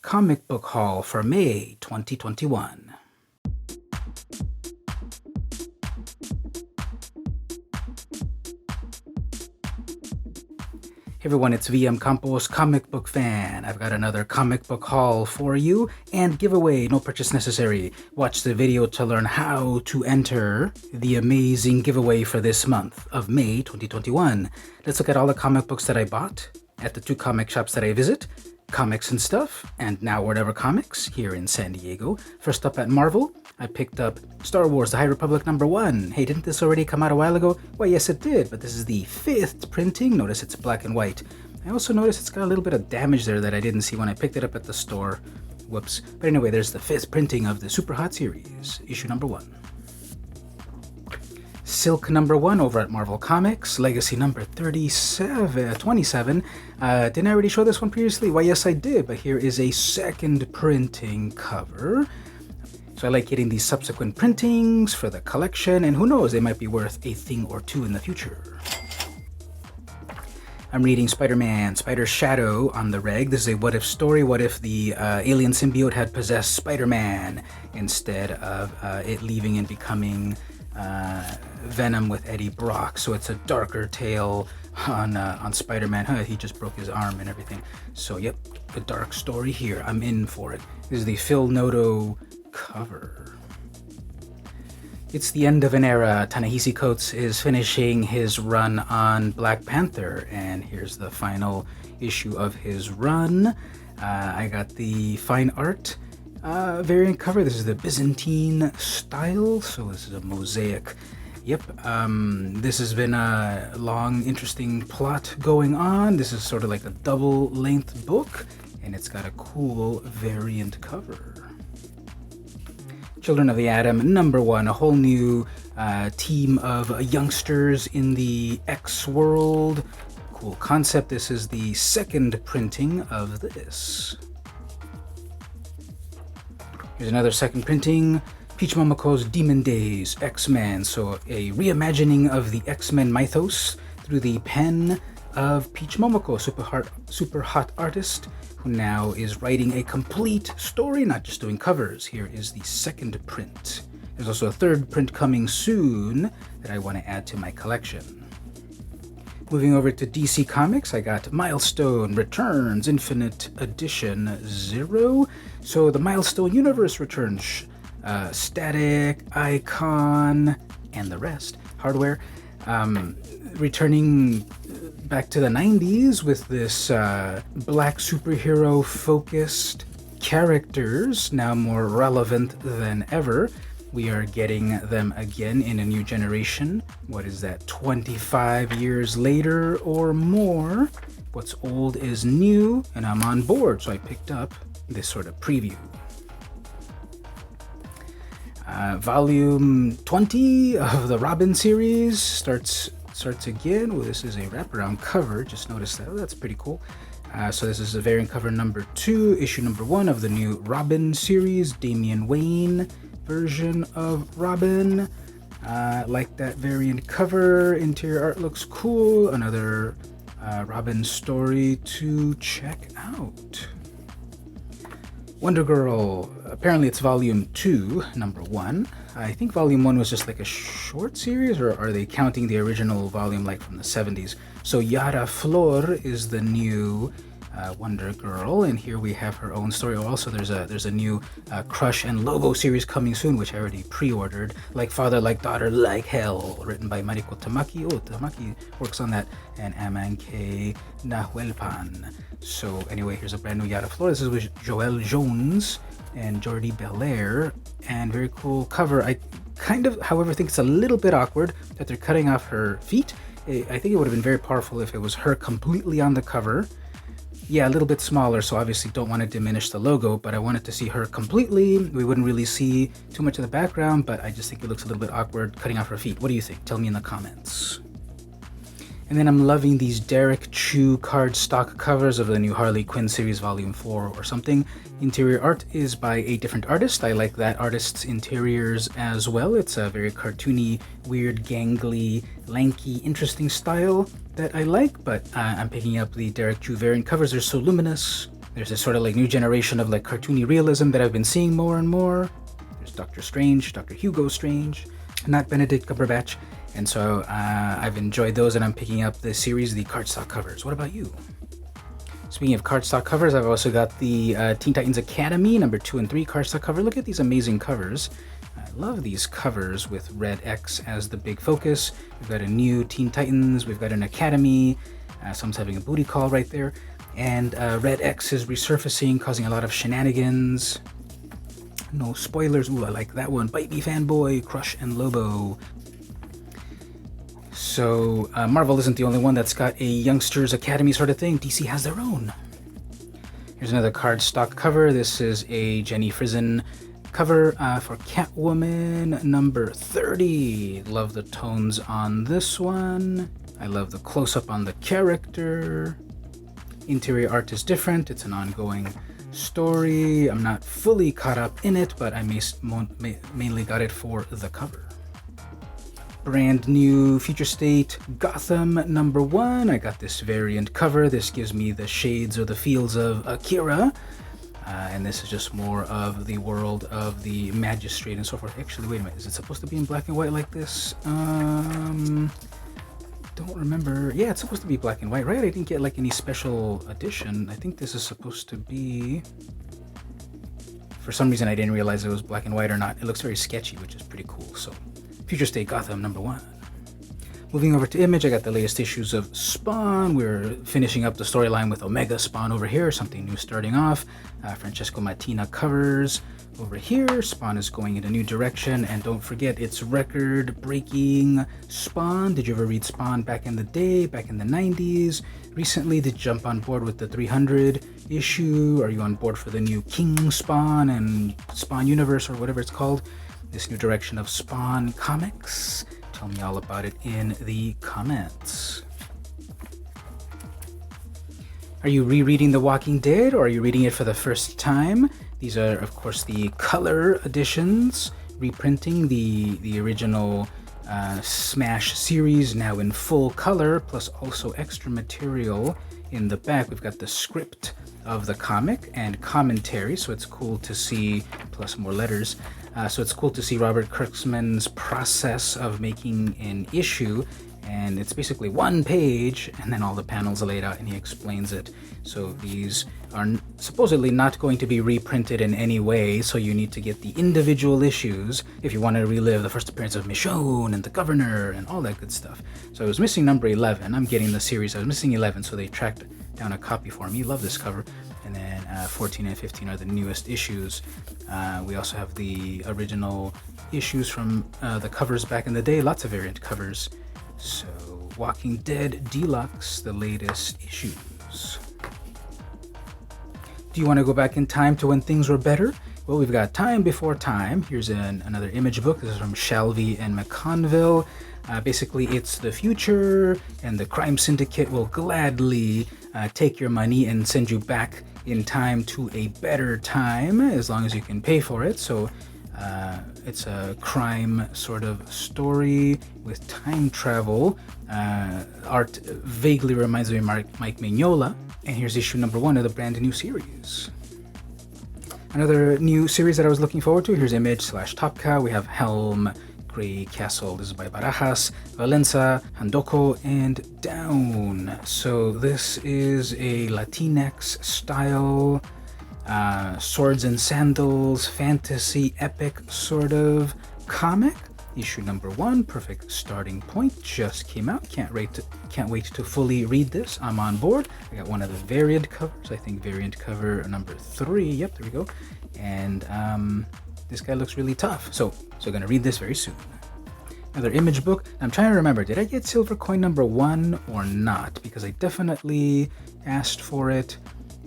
comic book haul for May 2021. Hey everyone, it's VM Campos, comic book fan. I've got another comic book haul for you and giveaway, no purchase necessary. Watch the video to learn how to enter the amazing giveaway for this month of May 2021. Let's look at all the comic books that I bought at the 2 comic shops that I visit, Comics and Stuff, and Now Whatever Comics here in San Diego. First up at Marvel, I picked up Star Wars The High Republic #1. Hey, didn't this already come out a while ago? Well, yes it did, but this is the 5th printing. Notice it's black and white. I also noticed it's got a little bit of damage there that I didn't see when I picked it up at the store. Whoops. But anyway, there's the 5th printing of the Super Hot series, issue #1. Silk #1 over at Marvel Comics, Legacy number 27. Didn't I already show this one previously? Why, yes I did, but here is a second printing cover. So I like getting these subsequent printings for the collection, and who knows, they might be worth a thing or two in the future. I'm reading Spider-Man, Spider Shadow on the reg. This is a what-if story. What if the alien symbiote had possessed Spider-Man instead of it leaving and becoming Venom with Eddie Brock? So it's a darker tale on Spider-Man. He just broke his arm and everything. So yep, a dark story here. I'm in for it. This is the Phil Noto cover. It's the end of an era. Ta-Nehisi Coates is finishing his run on Black Panther, and here's the final issue of his run. I got the fine art variant cover. This is the Byzantine style, so this is a mosaic. Yep, this has been a long, interesting plot going on. This is sort of like a double-length book, and it's got a cool variant cover. Children of the Atom #1, a whole new team of youngsters in the X world. Cool concept. This is the 2nd printing of this. Here's another 2nd printing, Peach Momoko's Demon Days X-Men. So a reimagining of the X-Men mythos through the pen of Peach Momoko, super hot artist who now is writing a complete story, not just doing covers. Here is the 2nd print. There's also a 3rd print coming soon that I want to add to my collection. Moving over to DC Comics, I got Milestone Returns Infinite Edition 0. So the Milestone universe returns. Static, Icon, and the rest. Hardware. Returning back to the 90s with this black superhero focused characters, now more relevant than ever. We are getting them again in a new generation. What is that, 25 years later or more? What's old is new, and I'm on board, so I picked up this sort of preview. Volume 20 of the Robin series starts again. Well, this is a wraparound cover. Just noticed that. Oh, that's pretty cool. So this is a variant cover #2, issue #1 of the new Robin series, Damian Wayne version of Robin. Like that variant cover. Interior art looks cool. Another Robin story to check out. Wonder Girl, apparently it's volume 2, #1. I think volume 1 was just like a short series, or are they counting the original volume like from the 70s? So Yara Flor is the new Wonder Girl, and here we have her own story. Also, there's a new Crush and Logo series coming soon, which I already pre-ordered. Like Father, Like Daughter, Like Hell, written by Mariko Tamaki. Oh, Tamaki works on that, and Amanke Nahuelpan. So anyway, here's a brand new Yara Flor. This is with Joelle Jones and Jordi Belair, and very cool cover. I kind of, however, think it's a little bit awkward that they're cutting off her feet. I think it would have been very powerful if it was her completely on the cover. Yeah, a little bit smaller, so obviously don't want to diminish the logo, but I wanted to see her completely. We wouldn't really see too much of the background, but I just think it looks a little bit awkward cutting off her feet. What do you think? Tell me in the comments. And then I'm loving these Derek Chu cardstock covers of the new Harley Quinn series volume 4 or something. Interior art is by a different artist. I like that artist's interiors as well. It's a very cartoony, weird, gangly, lanky, interesting style that I like, but I'm picking up the Derek Chu variant covers. They're so luminous. There's this sort of like new generation of like cartoony realism that I've been seeing more and more. There's Doctor Strange, Dr. Hugo Strange, not Benedict Cumberbatch. And so I've enjoyed those, and I'm picking up the series, the cardstock covers. What about you? Speaking of cardstock covers, I've also got the Teen Titans Academy number 2 and 3 cardstock cover. Look at these amazing covers. I love these covers with Red X as the big focus. We've got a new Teen Titans, we've got an Academy, someone's having a booty call right there, and Red X is resurfacing, causing a lot of shenanigans. No spoilers. Ooh, I like that one. Bite Me Fanboy, Crush and Lobo. So Marvel isn't the only one that's got a Youngsters Academy sort of thing. DC has their own. Here's another cardstock cover. This is a Jenny Frison cover for Catwoman number 30. Love the tones on this one. I love the close-up on the character. Interior art is different. It's an ongoing story. I'm not fully caught up in it, but I mainly got it for the cover. Brand new Future State Gotham number 1. I got this variant cover. This gives me the shades or the feels of Akira. And this is just more of the world of the magistrate and so forth. Actually, wait a minute. Is it supposed to be in black and white like this? Don't remember. Yeah, it's supposed to be black and white, right? I didn't get like any special edition. I think this is supposed to be... For some reason, I didn't realize it was black and white or not. It looks very sketchy, which is pretty cool. So, Future State Gotham number 1. Moving over to Image, I got the latest issues of Spawn. We're finishing up the storyline with Omega Spawn over here, something new starting off. Francesco Mattina covers over here. Spawn is going in a new direction, and don't forget, it's record-breaking Spawn. Did you ever read Spawn back in the day, back in the 90s? Recently, did you jump on board with the 300 issue? Are you on board for the new King Spawn and Spawn Universe, or whatever it's called? This new direction of Spawn Comics? Tell me all about it in the comments. Are you rereading The Walking Dead, or are you reading it for the first time? These are, of course, the color editions, reprinting the original Smash series now in full color, plus also extra material in the back. We've got the script of the comic and commentary, so it's cool to see, plus more letters. So it's cool to see Robert Kirkman's process of making an issue, and it's basically one page and then all the panels are laid out and he explains it. So these are supposedly not going to be reprinted in any way, so you need to get the individual issues if you want to relive the first appearance of Michonne and the Governor and all that good stuff. So I was missing number 11. I'm getting the series. I was missing 11, so they tracked down a copy for me. Love this cover. And then 14 and 15 are the newest issues. We also have the original issues from the covers back in the day. Lots of variant covers. So, Walking Dead Deluxe, the latest issues. Do you want to go back in time to when things were better? Well, we've got Time Before Time. Here's another Image book. This is from Shalvey and McConville. Basically, it's the future, and the crime syndicate will gladly take your money and send you back in time to a better time, as long as you can pay for it. So it's a crime sort of story with time travel. Art vaguely reminds me of Mike Mignola. And here's issue number 1 of the brand new series. Another new series that I was looking forward to. Here's Image/Top Cow. We have Helm, Grey Castle. This is by Barajas, Valenza, Handoko, and Down. So this is a Latinx style, swords and sandals, fantasy, epic sort of comic. Issue number 1, perfect starting point, just came out. Can't wait to fully read this. I'm on board. I got one of the variant covers. I think variant cover number 3. Yep, there we go. And this guy looks really tough. So gonna read this very soon. Another Image book. I'm trying to remember, did I get Silver Coin number 1 or not? Because I definitely asked for it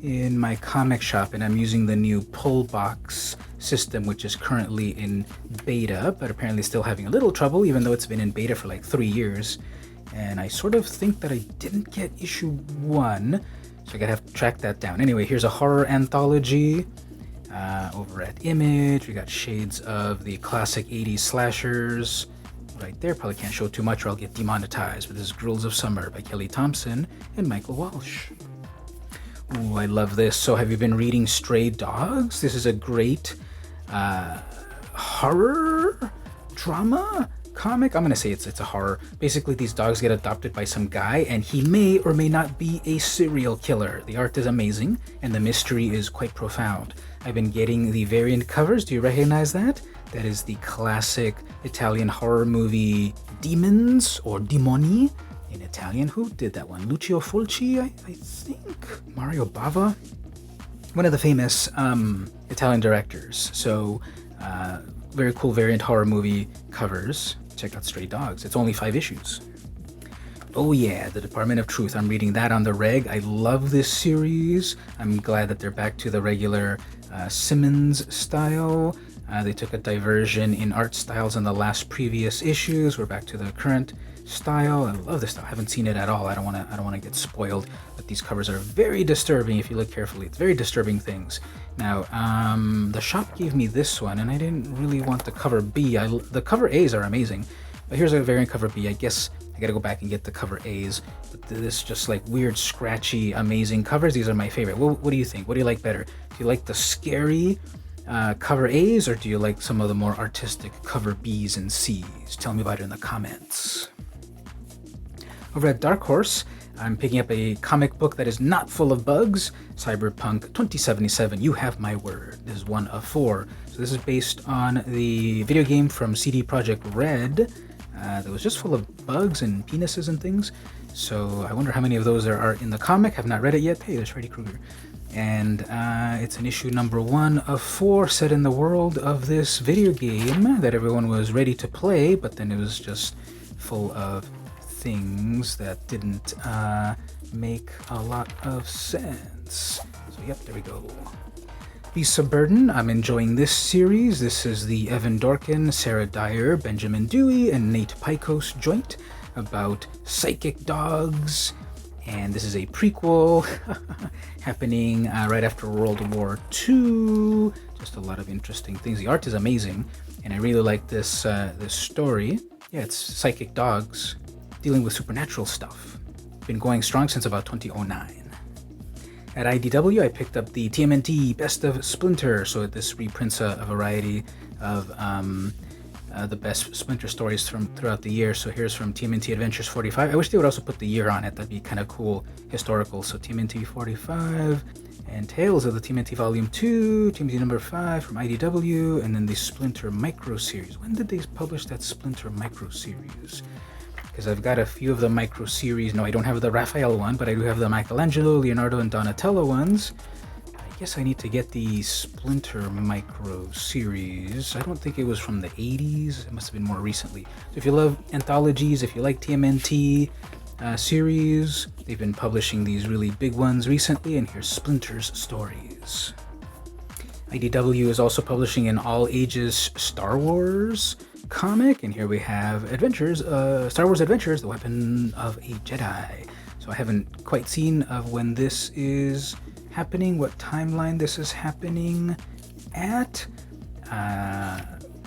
in my comic shop, and I'm using the new pull box system, which is currently in beta, but apparently still having a little trouble, even though it's been in beta for like 3 years. And I sort of think that I didn't get issue 1, so I gotta have to track that down. Anyway, here's a horror anthology over at Image. We got shades of the classic 80s slashers right there. Probably can't show too much or I'll get demonetized, but this is Girls of Summer by Kelly Thompson and Michael Walsh. Ooh, I love this. So have you been reading Stray Dogs? This is a great horror drama comic. I'm gonna say it's a horror. Basically, these dogs get adopted by some guy, and he may or may not be a serial killer. The art is amazing, and the mystery is quite profound. I've been getting the variant covers. Do you recognize that? That is the classic Italian horror movie Demons, or Demoni in Italian. Who did that one? Lucio Fulci, I think? Mario Bava? One of the famous Italian directors. So, very cool variant horror movie covers. Check out Stray Dogs. It's only 5 issues. Oh yeah, The Department of Truth. I'm reading that on the reg. I love this series. I'm glad that they're back to the regular Simmons style. They took a diversion in art styles in the last previous issues. We're back to the current style. I love this style. I haven't seen it at all. I don't want to get spoiled, but these covers are very disturbing if you look carefully. It's very disturbing things. Now, the shop gave me this one, and I didn't really want the cover B. The cover A's are amazing, but here's a variant cover B. I guess I gotta go back and get the cover A's. But this just like weird, scratchy, amazing covers. These are my favorite. What do you think? What do you like better? Do you like the scary cover A's, or do you like some of the more artistic cover B's and C's? Tell me about it in the comments. Over at Dark Horse, I'm picking up a comic book that is not full of bugs. Cyberpunk 2077, You Have My Word. This is 1 of 4. So this is based on the video game from CD Projekt Red that was just full of bugs and penises and things. So I wonder how many of those there are in the comic. Have not read it yet. Hey, there's Freddy Krueger. And it's an issue number 1 of 4 set in the world of this video game that everyone was ready to play, but then it was just full of things that didn't make a lot of sense. So yep, there we go. Beasts of Burden, I'm enjoying this series. This is the Evan Dorkin, Sarah Dyer, Benjamin Dewey, and Nate Picos joint about psychic dogs. And this is a prequel happening right after World War II. Just a lot of interesting things. The art is amazing, and I really like this this story. Yeah, it's psychic dogs dealing with supernatural stuff. Been going strong since about 2009. At IDW, I picked up the TMNT Best of Splinter, so this reprints a variety of the best Splinter stories from throughout the year. So here's from TMNT Adventures 45. I wish they would also put the year on it. That'd be kind of cool, historical. So TMNT 45, and Tales of the TMNT Volume 2, TMNT number 5 from IDW, and then the Splinter Micro Series. When did they publish that Splinter Micro Series? Because I've got a few of the micro series. No, I don't have the Raphael one, but I do have the Michelangelo, Leonardo, and Donatello ones. I guess I need to get the Splinter micro series. I don't think it was from the 80s. It must have been more recently. So if you love anthologies, if you like TMNT series, they've been publishing these really big ones recently, and here's Splinter's stories. IDW is also publishing an all-ages Star Wars comic, and here we have Adventures, Star Wars Adventures, The Weapon of a Jedi. So I haven't quite seen of when this is happening, what timeline this is happening at,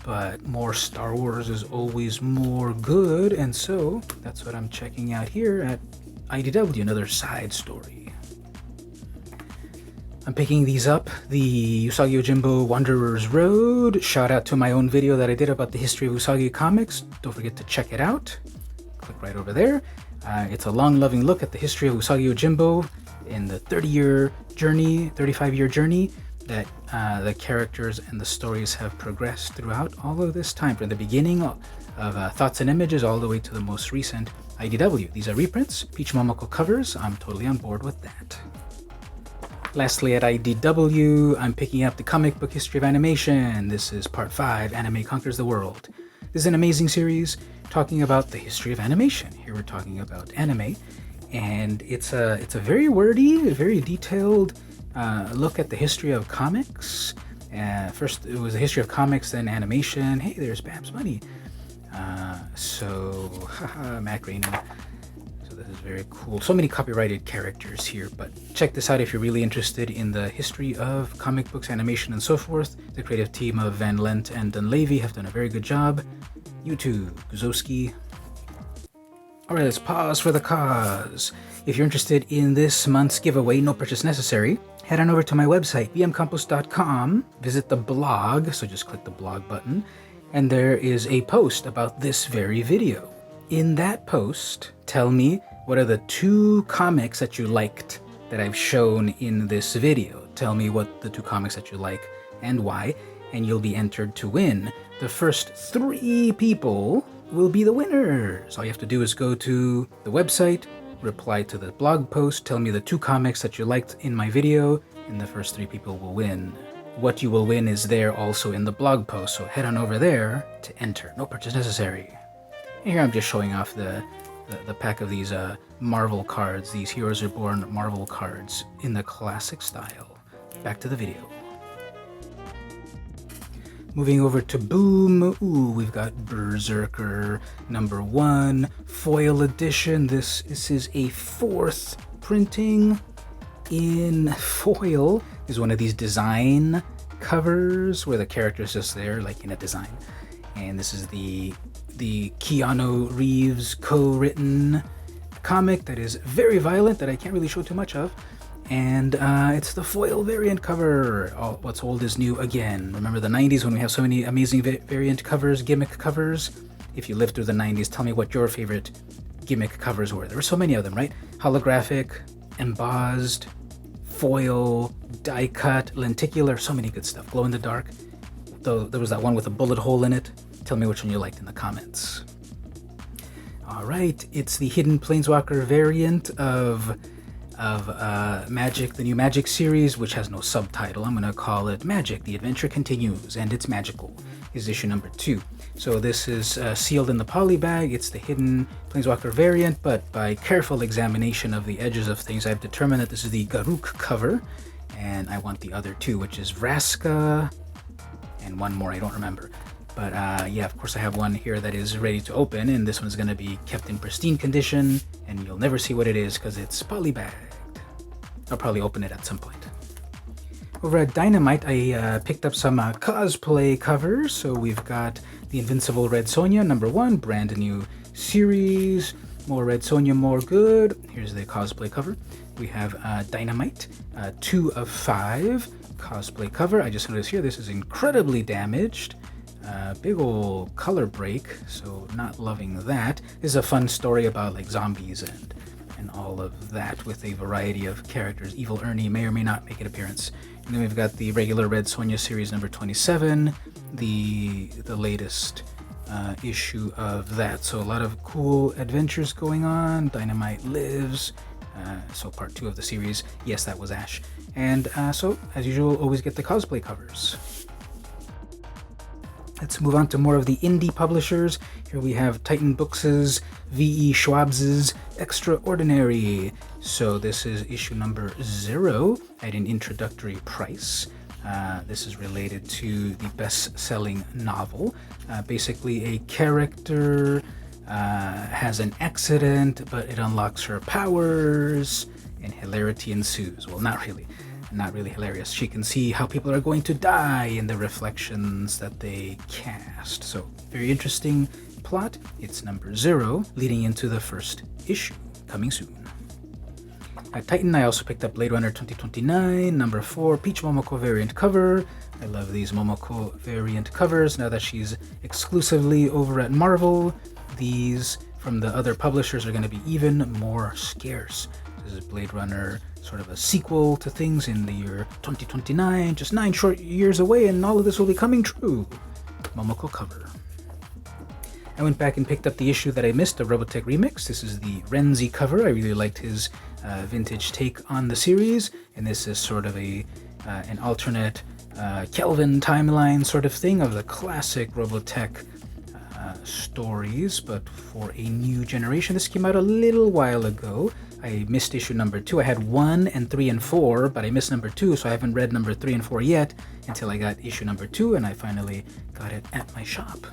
but more Star Wars is always more good, and so that's what I'm checking out here at IDW, another side story. I'm picking these up, the Usagi Yojimbo Wanderer's Road. Shout out to my own video that I did about the history of Usagi comics. Don't forget to check it out. Click right over there. It's a long, loving look at the history of Usagi Yojimbo in the 35-year journey that the characters and the stories have progressed throughout all of this time, from the beginning of Thoughts and Images all the way to the most recent IDW. These are reprints, Peach Momoko covers. I'm totally on board with that. Lastly, at IDW, I'm picking up the Comic Book History of Animation. This is Part 5, Anime Conquers the World. This is an amazing series talking about the history of animation. Here we're talking about anime, and it's a very wordy, very detailed look at the history of comics. First, it was the history of comics, then animation. Hey, there's Babs Bunny. Mac Rainey. This is very cool. So many copyrighted characters here, but check this out if you're really interested in the history of comic books, animation, and so forth. The creative team of Van Lent and Dunleavy have done a very good job. YouTube, Guzowski. Alright, let's pause for the cause. If you're interested in this month's giveaway, no purchase necessary, head on over to my website, bmcompost.com, visit the blog, so just click the blog button, and there is a post about this very video. In that post, tell me what are the 2 comics that you liked that I've shown in this video. Tell me what the 2 comics that you like and why, and you'll be entered to win. The first 3 people will be the winners. All you have to do is go to the website, reply to the blog post, tell me the 2 comics that you liked in my video, and the first 3 people will win. What you will win is there also in the blog post, so head on over there to enter. No purchase necessary. And here I'm just showing off the pack of these Marvel cards, these Heroes Reborn Marvel cards in the classic style. Back to the video. Moving over to Boom, we've got Berserker #1 foil edition. This is a 4th printing in foil. This is one of these design covers where the character is just there, like in a design. And this is the Keanu Reeves co-written comic that is very violent that I can't really show too much of. And it's the foil variant cover. What's old is new again. Remember the 90s when we have so many amazing variant covers, gimmick covers? If you lived through the 90s, tell me what your favorite gimmick covers were. There were so many of them, right? Holographic, embossed, foil, die cut, lenticular, so many good stuff. Glow in the dark. Though there was that one with a bullet hole in it. Tell me which one you liked in the comments. All right, it's the Hidden Planeswalker variant of Magic, the new Magic series, which has no subtitle. I'm going to call it Magic, The Adventure Continues, and it's magical, is issue #2. So this is sealed in the poly bag. It's the Hidden Planeswalker variant, but by careful examination of the edges of things, I've determined that this is the Garruk cover, and I want the other 2, which is Vraska, and one more I don't remember. But yeah, of course I have one here that is ready to open, and this one's going to be kept in pristine condition, and you'll never see what it is because it's polybagged. I'll probably open it at some point. Over at Dynamite, I picked up some cosplay covers. So we've got the Invincible Red Sonja #1, brand new series. More Red Sonja, more good. Here's the cosplay cover. We have Dynamite, 2 of 5 cosplay cover. I just noticed here this is incredibly damaged. Big ol' color break, so not loving that. This is a fun story about like zombies and all of that with a variety of characters. Evil Ernie may or may not make an appearance. And then we've got the regular Red Sonja series #27, the latest issue of that. So a lot of cool adventures going on. Dynamite lives. So part 2 of the series. Yes, that was Ash. And so, as usual, always get the cosplay covers. Let's move on to more of the indie publishers. Here we have Titan Books' V.E. Schwab's Extraordinary. So this is issue #0 at an introductory price. This is related to the best-selling novel. Basically, a character has an accident, but it unlocks her powers, and hilarity ensues. Well, not really hilarious. She can see how people are going to die in the reflections that they cast. So, very interesting plot. It's #0, leading into the first issue, coming soon. At Titan, I also picked up Blade Runner 2029, #4, Peach Momoko variant cover. I love these Momoko variant covers. Now that she's exclusively over at Marvel, these from the other publishers are going to be even more scarce. This is Blade Runner, sort of a sequel to things in the year 2029, just 9 short years away, and all of this will be coming true. Momoko cover. I went back and picked up the issue that I missed of Robotech Remix. This is the Renzi cover. I really liked his vintage take on the series, and this is sort of an alternate Kelvin timeline sort of thing of the classic Robotech stories, but for a new generation. This came out a little while ago. I missed issue #2. I had 1 and 3 and 4, but I missed #2, so I haven't read #3 and 4 yet until I got issue #2, and I finally got it at my shop.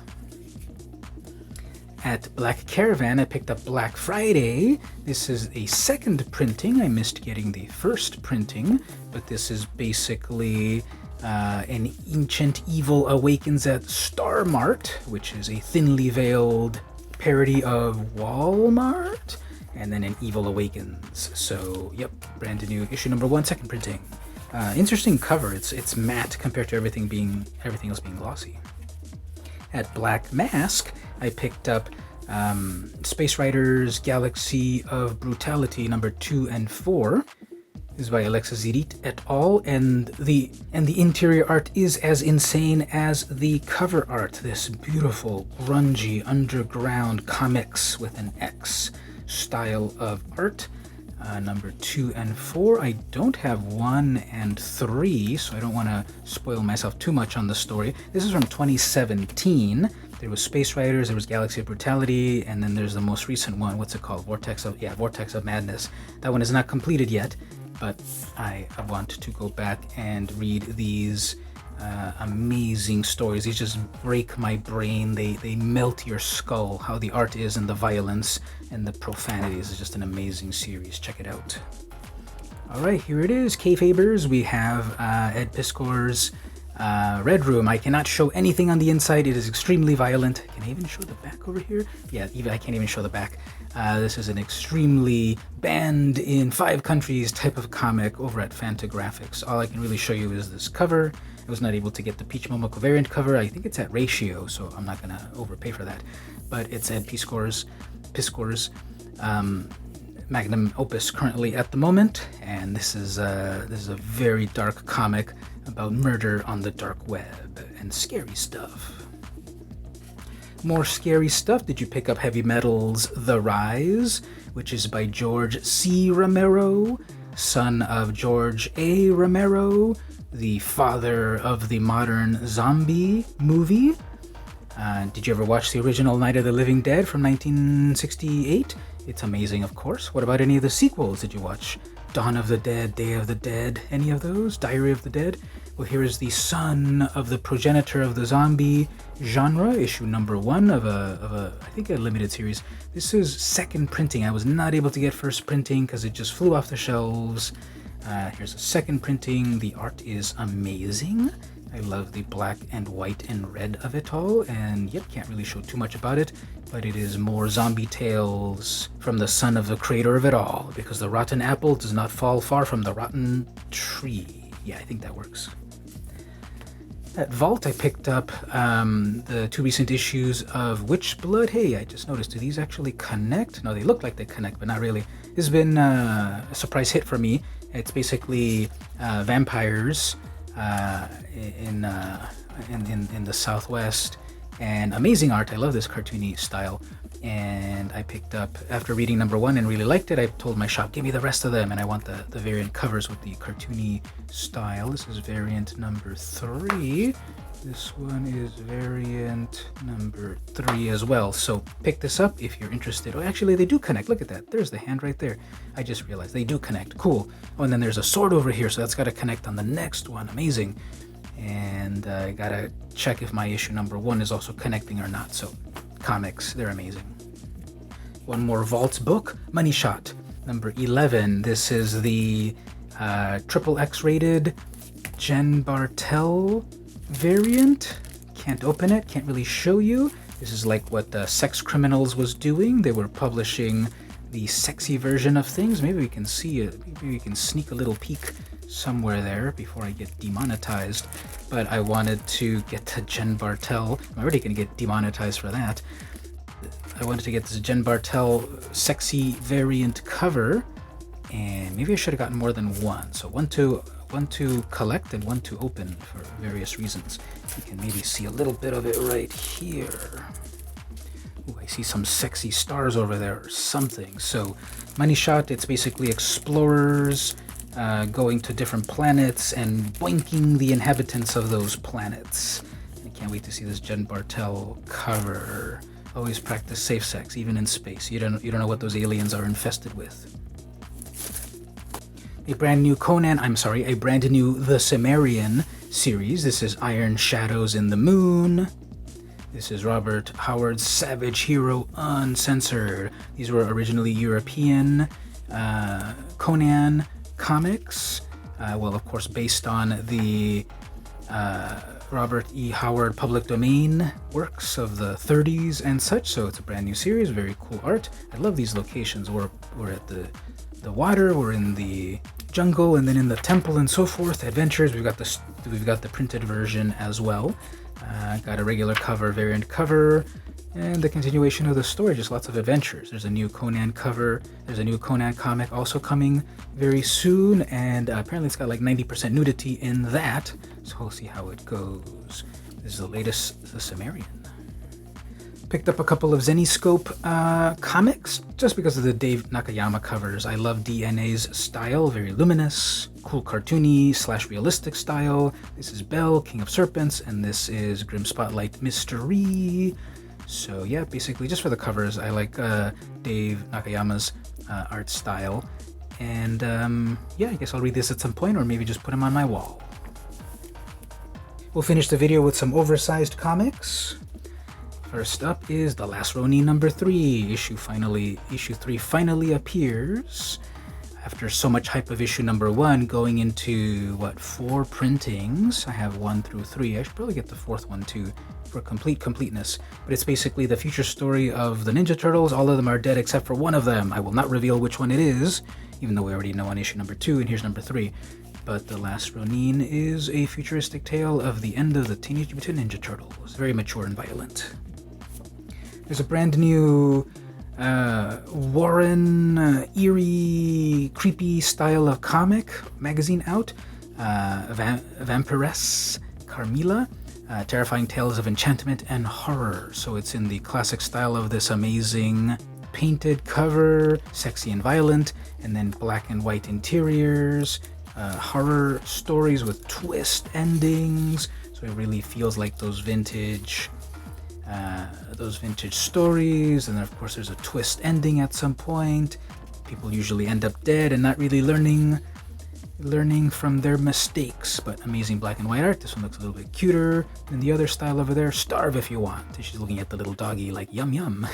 At Black Caravan, I picked up Black Friday. This is a second printing. I missed getting the first printing, but this is basically an ancient evil awakens at Star Mart, which is a thinly veiled parody of Walmart, and then an Evil Awakens. So, yep, brand new issue number 1, second printing. Interesting cover. It's matte compared to everything else being glossy. At Black Mask, I picked up Space Riders Galaxy of Brutality number 2 and 4. This is by Alexa Zirit et al. And the interior art is as insane as the cover art. This beautiful, grungy, underground comics with an X style of art. Number 2 and 4. I don't have 1 and 3, so I don't want to spoil myself too much on the story. This is from 2017. There was Space Riders, there was Galaxy of Brutality, and then there's the most recent one. What's it called? Vortex of Madness. That one is not completed yet, but I want to go back and read these amazing stories. These just break my brain. They melt your skull. How the art is and the violence and the profanities is just an amazing series. Check it out. All right, here it is, Kayfabers. We have Ed Piskor's Red Room. I cannot show anything on the inside. It is extremely violent. Can I even show the back over here? Yeah, I can't even show the back. This is an extremely banned in 5 countries type of comic over at Fantagraphics. All I can really show you is this cover. I was not able to get the Peach Momoko variant cover. I think it's at ratio, so I'm not gonna overpay for that. But it's Ed Piskor's magnum opus currently at the moment, and this is a very dark comic about murder on the dark web and scary stuff. More scary stuff. Did you pick up Heavy Metal's The Rise, which is by George C. Romero, son of George A. Romero, the father of the modern zombie movie? Did you ever watch the original Night of the Living Dead from 1968? It's amazing, of course. What about any of the sequels? Did you watch Dawn of the Dead, Day of the Dead, any of those? Diary of the Dead? Well, here is the son of the progenitor of the zombie genre, issue number 1 of a I think a limited series. This is second printing. I was not able to get first printing because it just flew off the shelves. Here's a second printing. The art is amazing. I love the black and white and red of it all, and yep, can't really show too much about it, but it is more zombie tales from the son of the creator of it all, because the rotten apple does not fall far from the rotten tree. Yeah, I think that works. At Vault, I picked up the 2 recent issues of Witchblood. Hey, I just noticed, do these actually connect? No, they look like they connect, but not really. This has been a surprise hit for me. It's basically vampires in the Southwest, and amazing art. I love this cartoony style, and I picked up, after reading number 1 and really liked it, I told my shop, give me the rest of them, and I want the variant covers with the cartoony style. This is variant number 3. This one is variant number 3 as well, so pick this up if you're interested. Oh, actually, they do connect. Look at that. There's the hand right there. I just realized they do connect. Cool. Oh, and then there's a sword over here, so that's got to connect on the next one. Amazing. And I gotta check if my issue number 1 is also connecting or not. So, comics, they're amazing. One more Vaults book, Money Shot, number 11. This is the XXX rated Jen Bartel variant. Can't open it, can't really show you. This is like what the Sex Criminals was doing. They were publishing the sexy version of things. Maybe we can see it. Maybe we can sneak a little peek somewhere there before I get demonetized. But I wanted to get to Jen Bartel. I'm already going to get demonetized for that. I wanted to get this Jen Bartel sexy variant cover, and maybe I should have gotten more than 1. So one to collect and 1 to open for various reasons. You can maybe see a little bit of it right here. Ooh, I see some sexy stars over there or something. So Money Shot, it's basically explorers going to different planets and boinking the inhabitants of those planets. I can't wait to see this Jen Bartel cover. Always practice safe sex, even in space. You don't know what those aliens are infested with. A brand new The Cimmerian series. This is Iron Shadows in the Moon. This is Robert Howard's Savage Hero Uncensored. These were originally European Conan comics. Well, of course, based on the Robert E. Howard public domain works of the 30s and such, so it's a brand new series, very cool art. I love these locations. We're at the water, we're in the jungle, and then in the temple and so forth. Adventures. We've got the printed version as well. Got a regular cover, variant cover, and the continuation of the story. Just lots of adventures. There's a new Conan cover. There's a new Conan comic also coming very soon, and apparently it's got like 90% nudity in that. So we'll see how it goes. This is the latest The Sumerian. Picked up a couple of Zenescope comics just because of the Dave Nakayama covers. I love DNA's style, very luminous, cool cartoony / realistic style. This is Bell, King of Serpents, and this is Grim Spotlight Mystery. So yeah, basically just for the covers, I like Dave Nakayama's art style. And yeah, I guess I'll read this at some point, or maybe just put them on my wall. We'll finish the video with some oversized comics. First up is The Last Ronin number 3. Issue 3 finally appears. After so much hype of issue number 1 going into, 4 printings. I have 1 through 3. I should probably get the 4th one too for completeness. But it's basically the future story of the Ninja Turtles. All of them are dead except for one of them. I will not reveal which one it is, even though we already know on issue number 2, and here's number 3. But The Last Ronin is a futuristic tale of the end of the Teenage Mutant Ninja Turtles. Very mature and violent. There's a brand new Warren, eerie, creepy style of comic magazine out. Vampiress Carmilla, terrifying tales of enchantment and horror. So it's in the classic style of this amazing painted cover, sexy and violent, and then black and white interiors, horror stories with twist endings. So it really feels like those vintage stories, and then of course there's a twist ending at some point. People usually end up dead and not really learning from their mistakes, but amazing black and white art. This one looks a little bit cuter than the other style over there. Starve if you want. She's looking at the little doggy like yum yum.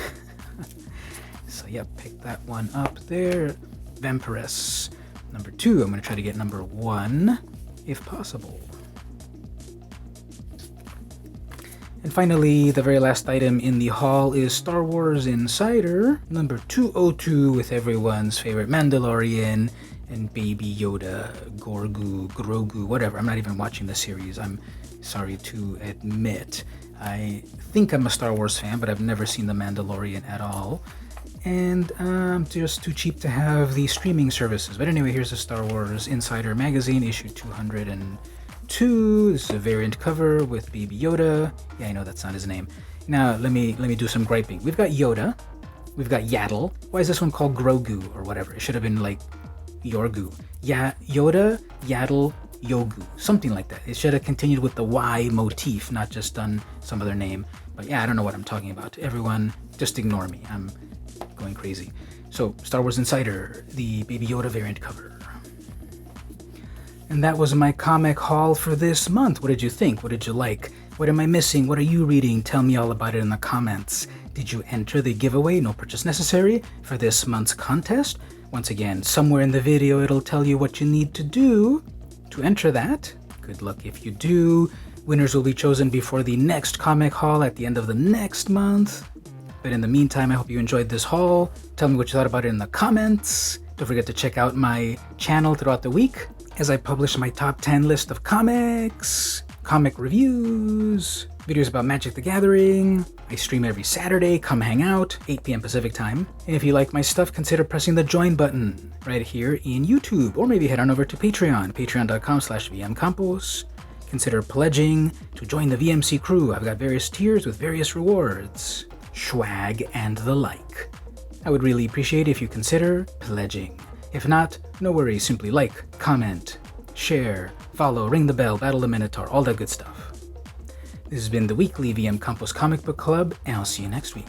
So yeah, pick that one up there. Vampiress number 2. I'm going to try to get number 1 if possible. And finally, the very last item in the haul is Star Wars Insider number 202 with everyone's favorite Mandalorian and Baby Yoda, Grogu, whatever. I'm not even watching the series, I'm sorry to admit. I think I'm a Star Wars fan, but I've never seen The Mandalorian at all. And just too cheap to have the streaming services. But anyway, here's the Star Wars Insider magazine, issue 202. This is a variant cover with Baby Yoda. Yeah, I know that's not his name. Now, let me do some griping. We've got Yoda. We've got Yaddle. Why is this one called Grogu or whatever? It should have been like Yorgu. Yeah, Yoda, Yaddle, Yogu. Something like that. It should have continued with the Y motif, not just done some other name. But yeah, I don't know what I'm talking about. Everyone, just ignore me. I'm going crazy. So, Star Wars Insider, the Baby Yoda variant cover. And that was my comic haul for this month. What did you think? What did you like? What am I missing? What are you reading? Tell me all about it in the comments. Did you enter the giveaway, no purchase necessary, for this month's contest? Once again, somewhere in the video it'll tell you what you need to do to enter that. Good luck if you do. Winners will be chosen before the next comic haul at the end of the next month. But in the meantime, I hope you enjoyed this haul. Tell me what you thought about it in the comments. Don't forget to check out my channel throughout the week as I publish my top 10 list of comics, comic reviews, videos about Magic the Gathering. I stream every Saturday. Come hang out, 8 p.m. Pacific time. And if you like my stuff, consider pressing the join button right here in YouTube, or maybe head on over to Patreon, patreon.com/vmcampos. Consider pledging to join the VMC crew. I've got various tiers with various rewards, swag, and the like. I would really appreciate if you consider pledging. If not, no worries, simply like, comment, share, follow, ring the bell, battle the Minotaur, all that good stuff. This has been the weekly VM Campos Comic Book Club, and I'll see you next week.